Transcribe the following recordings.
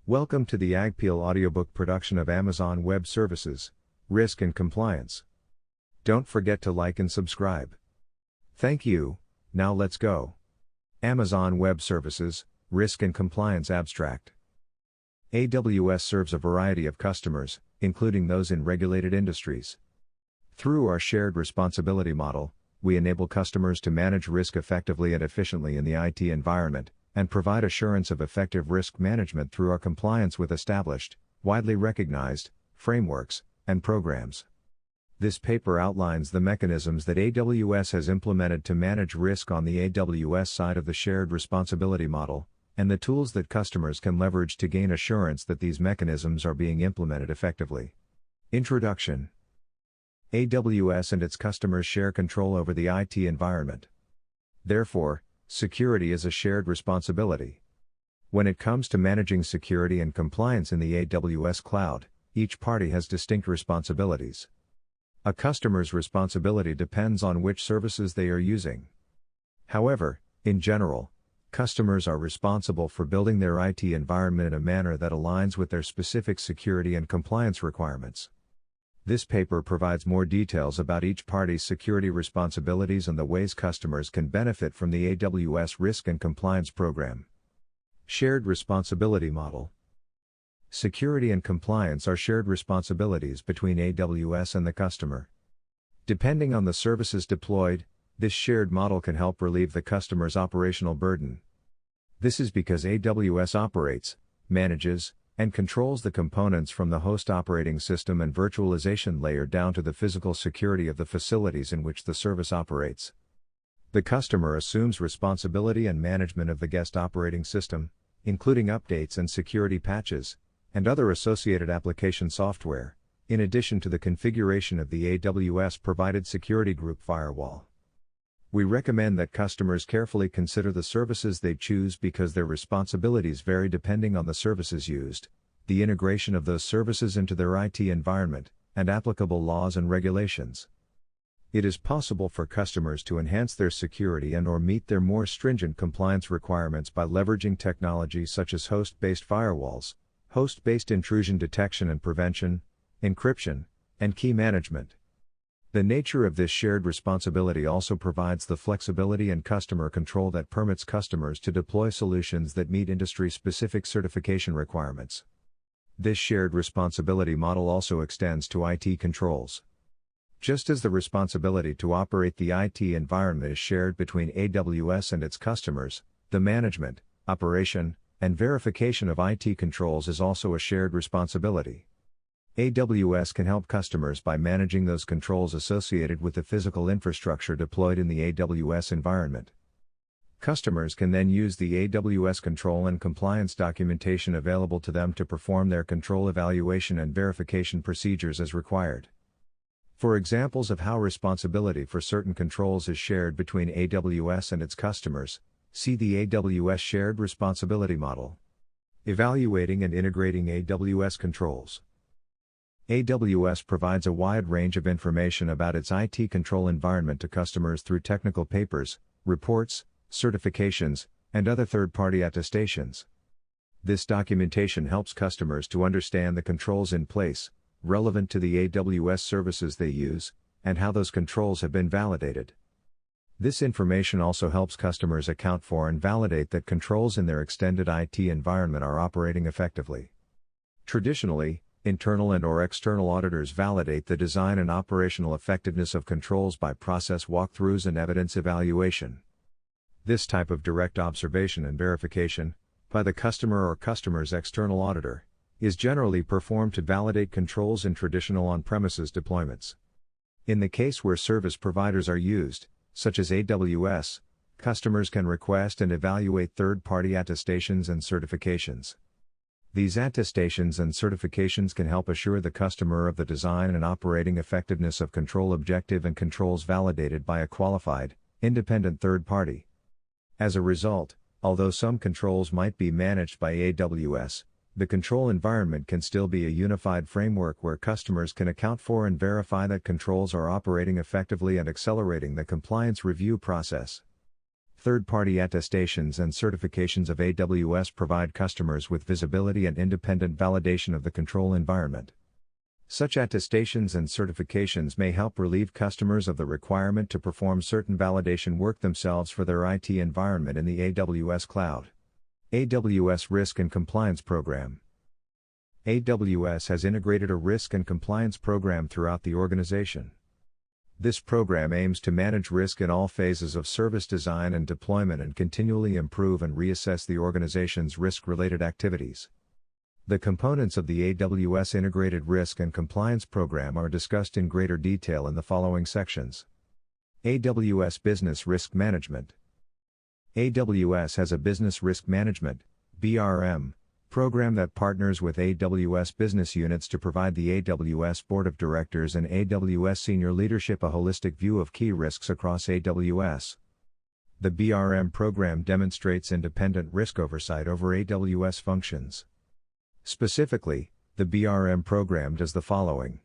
Welcome to the AGPIAL audiobook production of Amazon Web Services, Risk and Compliance. Don't forget to like and subscribe. Thank you. Now let's go. Amazon Web Services, Risk and Compliance Abstract. AWS serves a variety of customers, including those in regulated industries. Through our shared responsibility model, we enable customers to manage risk effectively and efficiently in the IT environment, and provide assurance of effective risk management through our compliance with established, widely recognized, frameworks, and programs. This paper outlines the mechanisms that AWS has implemented to manage risk on the AWS side of the shared responsibility model, and the tools that customers can leverage to gain assurance that these mechanisms are being implemented effectively. Introduction. AWS and its customers share control over the IT environment. Therefore, security is a shared responsibility. When it comes to managing security and compliance in the AWS Cloud, each party has distinct responsibilities. A customer's responsibility depends on which services they are using. However, in general, customers are responsible for building their IT environment in a manner that aligns with their specific security and compliance requirements. This paper provides more details about each party's security responsibilities and the ways customers can benefit from the AWS Risk and Compliance Program. Shared Responsibility Model. Security and compliance are shared responsibilities between AWS and the customer. Depending on the services deployed, this shared model can help relieve the customer's operational burden. This is because AWS operates, manages, and controls the components from the host operating system and virtualization layer down to the physical security of the facilities in which the service operates. The customer assumes responsibility and management of the guest operating system, including updates and security patches, and other associated application software, in addition to the configuration of the AWS-provided security group firewall. We recommend that customers carefully consider the services they choose because their responsibilities vary depending on the services used, the integration of those services into their IT environment, and applicable laws and regulations. It is possible for customers to enhance their security and/or meet their more stringent compliance requirements by leveraging technology such as host-based firewalls, host-based intrusion detection and prevention, encryption, and key management. The nature of this shared responsibility also provides the flexibility and customer control that permits customers to deploy solutions that meet industry-specific certification requirements. This shared responsibility model also extends to IT controls. Just as the responsibility to operate the IT environment is shared between AWS and its customers, the management, operation, and verification of IT controls is also a shared responsibility. AWS can help customers by managing those controls associated with the physical infrastructure deployed in the AWS environment. Customers can then use the AWS control and compliance documentation available to them to perform their control evaluation and verification procedures as required. For examples of how responsibility for certain controls is shared between AWS and its customers, see the AWS Shared Responsibility Model. Evaluating and integrating AWS controls. AWS provides a wide range of information about its IT control environment to customers through technical papers, reports, certifications, and other third-party attestations. This documentation helps customers to understand the controls in place, relevant to the AWS services they use, and how those controls have been validated. This information also helps customers account for and validate that controls in their extended IT environment are operating effectively. Traditionally, internal and/or external auditors validate the design and operational effectiveness of controls by process walkthroughs and evidence evaluation. This type of direct observation and verification, by the customer or customer's external auditor, is generally performed to validate controls in traditional on-premises deployments. In the case where service providers are used, such as AWS, customers can request and evaluate third-party attestations and certifications. These attestations and certifications can help assure the customer of the design and operating effectiveness of control objective and controls validated by a qualified, independent third party. As a result, although some controls might be managed by AWS, the control environment can still be a unified framework where customers can account for and verify that controls are operating effectively and accelerating the compliance review process. Third-party attestations and certifications of AWS provide customers with visibility and independent validation of the control environment. Such attestations and certifications may help relieve customers of the requirement to perform certain validation work themselves for their IT environment in the AWS Cloud. AWS Risk and Compliance Program. AWS has integrated a risk and compliance program throughout the organization. This program aims to manage risk in all phases of service design and deployment and continually improve and reassess the organization's risk-related activities. The components of the AWS Integrated Risk and Compliance Program are discussed in greater detail in the following sections. AWS Business Risk Management. AWS has a Business Risk Management (BRM) program that partners with AWS business units to provide the AWS Board of Directors and AWS senior leadership a holistic view of key risks across AWS. The BRM program demonstrates independent risk oversight over AWS functions. Specifically, the BRM program does the following: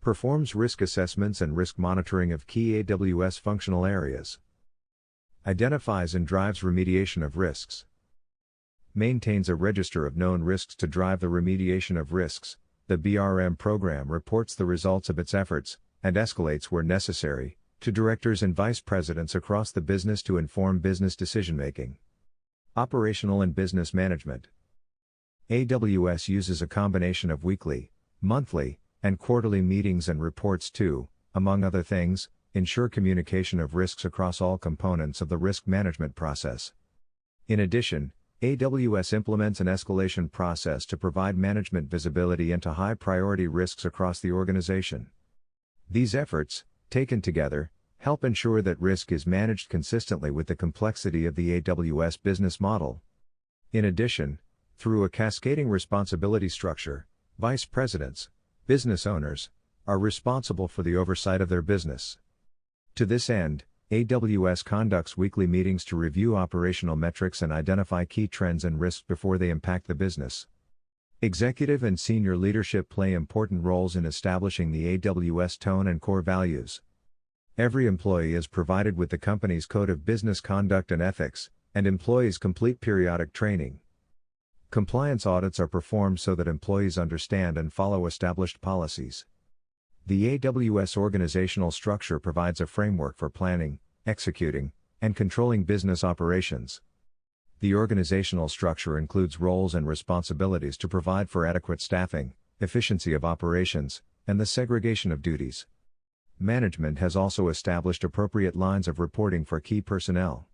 performs risk assessments and risk monitoring of key AWS functional areas, identifies and drives remediation of risks, maintains a register of known risks to drive the remediation of risks. The BRM program reports the results of its efforts, and escalates where necessary, to directors and vice presidents across the business to inform business decision-making. Operational and business management. AWS uses a combination of weekly, monthly, and quarterly meetings and reports to, among other things, ensure communication of risks across all components of the risk management process. In addition, AWS implements an escalation process to provide management visibility into high-priority risks across the organization. These efforts, taken together, help ensure that risk is managed consistently with the complexity of the AWS business model. In addition, through a cascading responsibility structure, vice presidents, business owners, are responsible for the oversight of their business. To this end, AWS conducts weekly meetings to review operational metrics and identify key trends and risks before they impact the business. Executive and senior leadership play important roles in establishing the AWS tone and core values. Every employee is provided with the company's code of business conduct and ethics, and employees complete periodic training. Compliance audits are performed so that employees understand and follow established policies. The AWS organizational structure provides a framework for planning, executing, and controlling business operations. The organizational structure includes roles and responsibilities to provide for adequate staffing, efficiency of operations, and the segregation of duties. Management has also established appropriate lines of reporting for key personnel.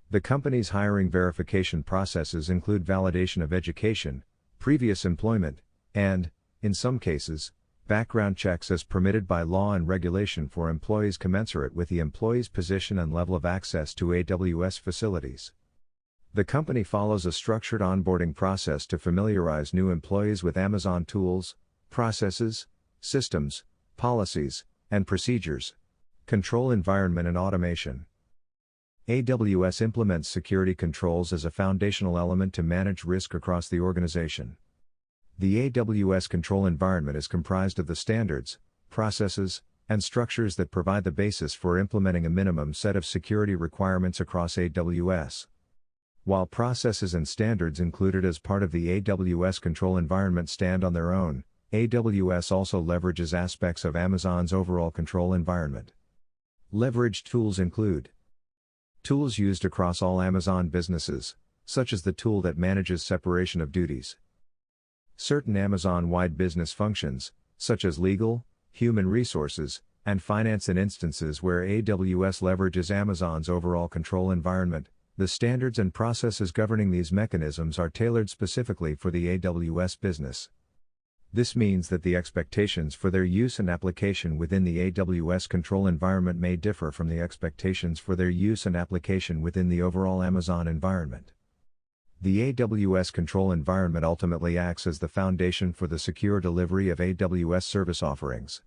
The company's hiring verification processes include validation of education, previous employment, and, in some cases, background checks as permitted by law and regulation for employees commensurate with the employee's position and level of access to AWS facilities. The company follows a structured onboarding process to familiarize new employees with Amazon tools, processes, systems, policies, and procedures. Control environment and automation. AWS implements security controls as a foundational element to manage risk across the organization. The AWS control environment is comprised of the standards, processes, and structures that provide the basis for implementing a minimum set of security requirements across AWS. While processes and standards included as part of the AWS control environment stand on their own, AWS also leverages aspects of Amazon's overall control environment. Leveraged tools include tools used across all Amazon businesses, such as the tool that manages separation of duties. Certain Amazon-wide business functions, such as legal, human resources, and finance, in instances where AWS leverages Amazon's overall control environment. The standards and processes governing these mechanisms are tailored specifically for the AWS business. This means that the expectations for their use and application within the AWS control environment may differ from the expectations for their use and application within the overall Amazon environment. The AWS control environment ultimately acts as the foundation for the secure delivery of AWS service offerings.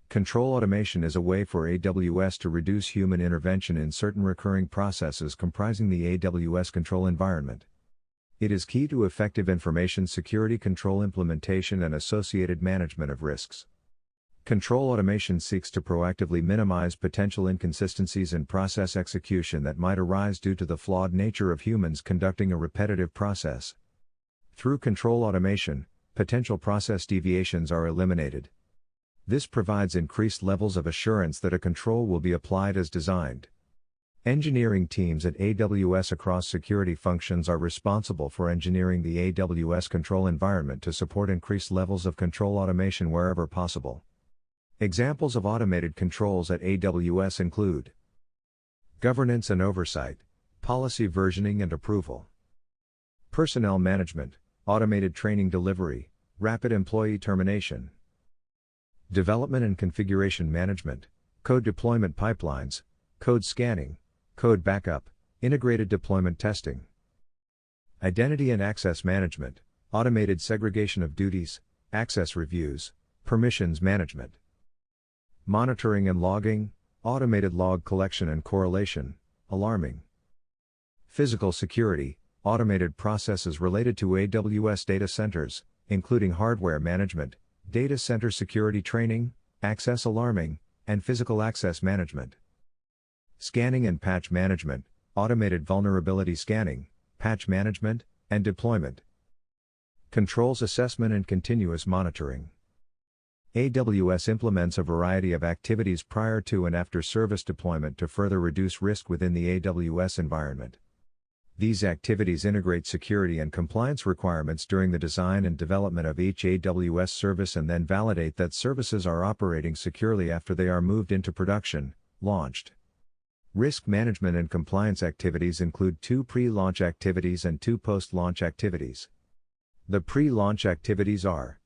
Control automation is a way for AWS to reduce human intervention in certain recurring processes comprising the AWS control environment. It is key to effective information security control implementation and associated management of risks. Control automation seeks to proactively minimize potential inconsistencies in process execution that might arise due to the flawed nature of humans conducting a repetitive process. Through control automation, potential process deviations are eliminated. This provides increased levels of assurance that a control will be applied as designed. Engineering teams at AWS across security functions are responsible for engineering the AWS control environment to support increased levels of control automation wherever possible. Examples of automated controls at AWS include governance and oversight, policy versioning and approval, personnel management, automated training delivery, rapid employee termination, development and configuration management, code deployment pipelines, code scanning, code backup, integrated deployment testing, identity and access management, automated segregation of duties, access reviews, permissions management, monitoring and logging, automated log collection and correlation, alarming, physical security, automated processes related to AWS data centers, including hardware management, data center security training, access alarming, and physical access management. Scanning and patch management, automated vulnerability scanning, patch management, and deployment. Controls assessment and continuous monitoring. AWS implements a variety of activities prior to and after service deployment to further reduce risk within the AWS environment. These activities integrate security and compliance requirements during the design and development of each AWS service and then validate that services are operating securely after they are moved into production, launched. Risk management and compliance activities include 2 pre-launch activities and 2 post-launch activities. The pre-launch activities are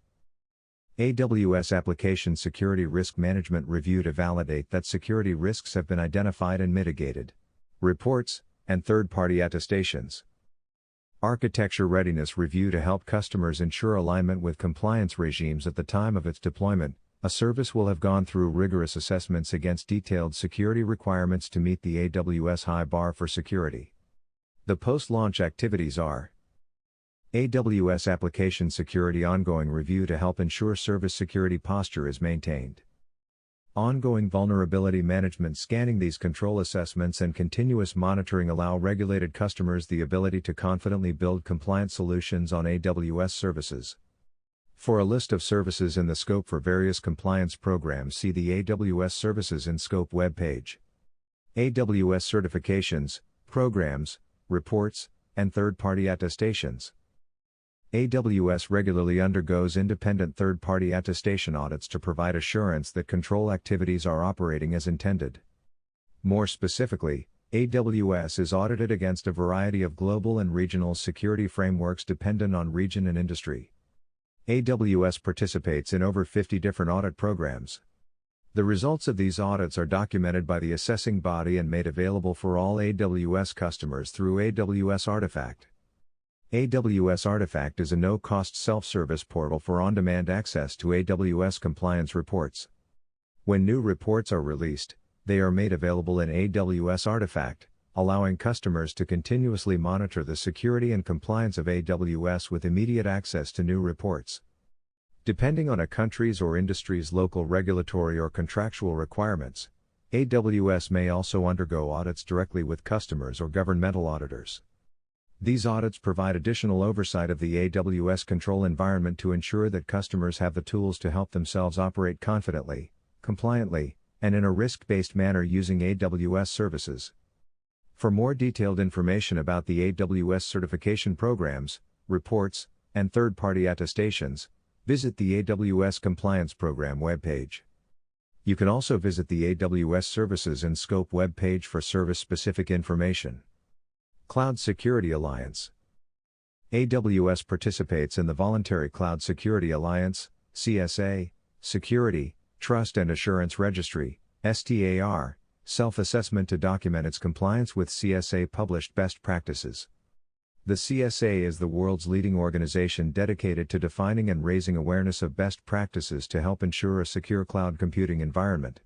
AWS Application Security Risk Management Review to validate that security risks have been identified and mitigated. Reports, and third-party attestations. Architecture Readiness Review to help customers ensure alignment with compliance regimes at the time of its deployment. A service will have gone through rigorous assessments against detailed security requirements to meet the AWS high bar for security. The post-launch activities are AWS Application Security Ongoing Review to help ensure service security posture is maintained. Ongoing vulnerability management. Scanning. These control assessments and continuous monitoring allow regulated customers the ability to confidently build compliant solutions on AWS services. For a list of services in the scope for various compliance programs, see the AWS Services in Scope webpage. AWS certifications, programs, reports, and third-party attestations. AWS regularly undergoes independent third-party attestation audits to provide assurance that control activities are operating as intended. More specifically, AWS is audited against a variety of global and regional security frameworks dependent on region and industry. AWS participates in over 50 different audit programs. The results of these audits are documented by the assessing body and made available for all AWS customers through AWS Artifact. AWS Artifact is a no-cost self-service portal for on-demand access to AWS compliance reports. When new reports are released, they are made available in AWS Artifact, allowing customers to continuously monitor the security and compliance of AWS with immediate access to new reports. Depending on a country's or industry's local regulatory or contractual requirements, AWS may also undergo audits directly with customers or governmental auditors. These audits provide additional oversight of the AWS control environment to ensure that customers have the tools to help themselves operate confidently, compliantly, and in a risk-based manner using AWS services. For more detailed information about the AWS certification programs, reports, and third-party attestations, visit the AWS Compliance Program webpage. You can also visit the AWS Services in Scope webpage for service-specific information. Cloud Security Alliance. AWS participates in the Voluntary Cloud Security Alliance, CSA, Security, Trust and Assurance Registry, STAR, self-assessment to document its compliance with CSA-published best practices. The CSA is the world's leading organization dedicated to defining and raising awareness of best practices to help ensure a secure cloud computing environment.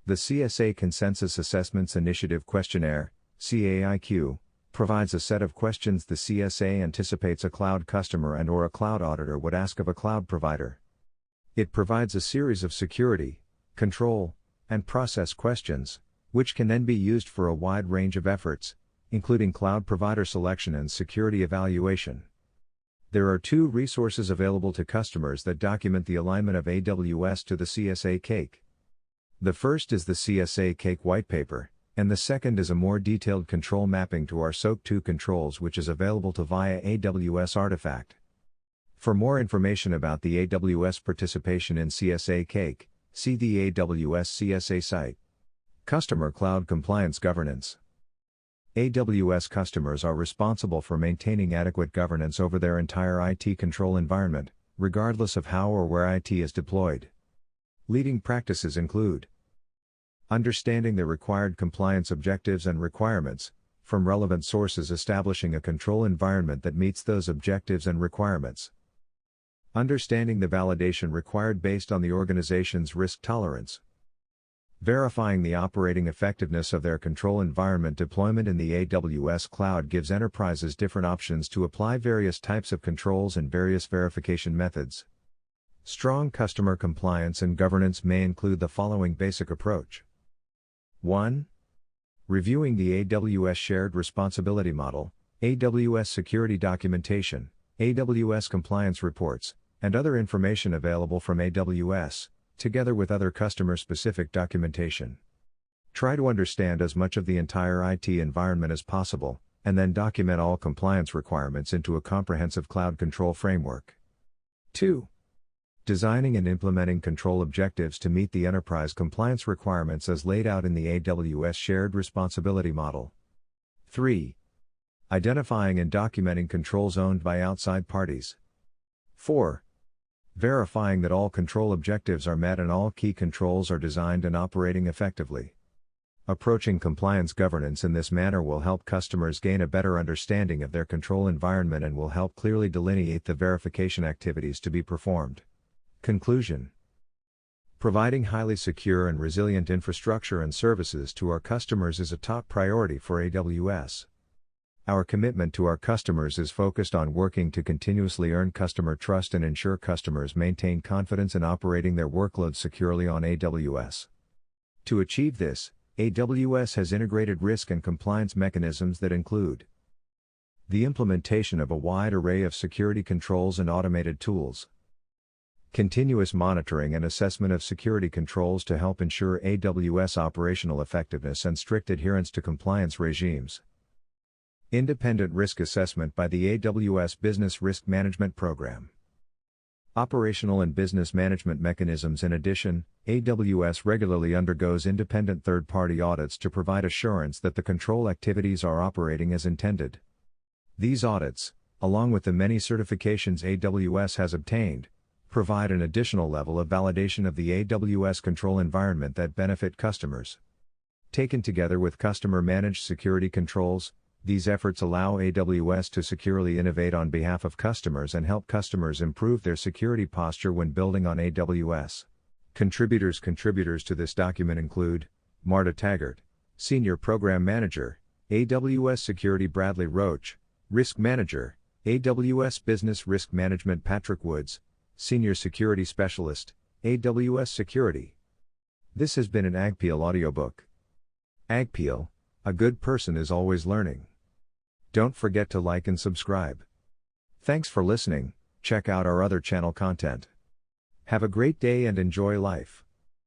The CSA Consensus Assessments Initiative Questionnaire, CAIQ, provides a set of questions the CSA anticipates a cloud customer and/or a cloud auditor would ask of a cloud provider. It provides a series of security, control, and process questions, which can then be used for a wide range of efforts, including cloud provider selection and security evaluation. There are 2 resources available to customers that document the alignment of AWS to the CSA cake. The first is the CSA cake whitepaper, and the second is a more detailed control mapping to our SOAP 2 controls, which is available via AWS Artifact. For more information about the AWS participation in CSA cake, see the AWS CSA site. Customer Cloud Compliance Governance. AWS customers are responsible for maintaining adequate governance over their entire IT control environment, regardless of how or where IT is deployed. Leading practices include understanding the required compliance objectives and requirements, from relevant sources establishing a control environment that meets those objectives and requirements. Understanding the validation required based on the organization's risk tolerance. Verifying the operating effectiveness of their control environment. Deployment in the AWS Cloud gives enterprises different options to apply various types of controls and various verification methods. Strong customer compliance and governance may include the following basic approach. 1. Reviewing the AWS Shared Responsibility Model, AWS Security Documentation, AWS Compliance Reports, and other information available from AWS, together with other customer-specific documentation. Try to understand as much of the entire IT environment as possible, and then document all compliance requirements into a comprehensive cloud control framework. 2. Designing and implementing control objectives to meet the enterprise compliance requirements as laid out in the AWS Shared Responsibility Model. 3. Identifying and documenting controls owned by outside parties. 4. Verifying that all control objectives are met and all key controls are designed and operating effectively. Approaching compliance governance in this manner will help customers gain a better understanding of their control environment and will help clearly delineate the verification activities to be performed. Conclusion. Providing highly secure and resilient infrastructure and services to our customers is a top priority for AWS. Our commitment to our customers is focused on working to continuously earn customer trust and ensure customers maintain confidence in operating their workloads securely on AWS. To achieve this, AWS has integrated risk and compliance mechanisms that include the implementation of a wide array of security controls and automated tools, continuous monitoring and assessment of security controls to help ensure AWS operational effectiveness and strict adherence to compliance regimes, independent risk assessment by the AWS Business Risk Management Program, operational and business management mechanisms. In addition, AWS regularly undergoes independent third-party audits to provide assurance that the control activities are operating as intended. These audits, along with the many certifications AWS has obtained, provide an additional level of validation of the AWS control environment that benefit customers. Taken together with customer-managed security controls, these efforts allow AWS to securely innovate on behalf of customers and help customers improve their security posture when building on AWS. Contributors to this document include Marta Taggart, Senior Program Manager, AWS Security; Bradley Roach, Risk Manager, AWS Business Risk Management; Patrick Woods, Senior Security Specialist, AWS Security. This has been an AGPIAL audiobook. AGPIAL, a good person is always learning. Don't forget to like and subscribe. Thanks for listening. Check out our other channel content. Have a great day and enjoy life.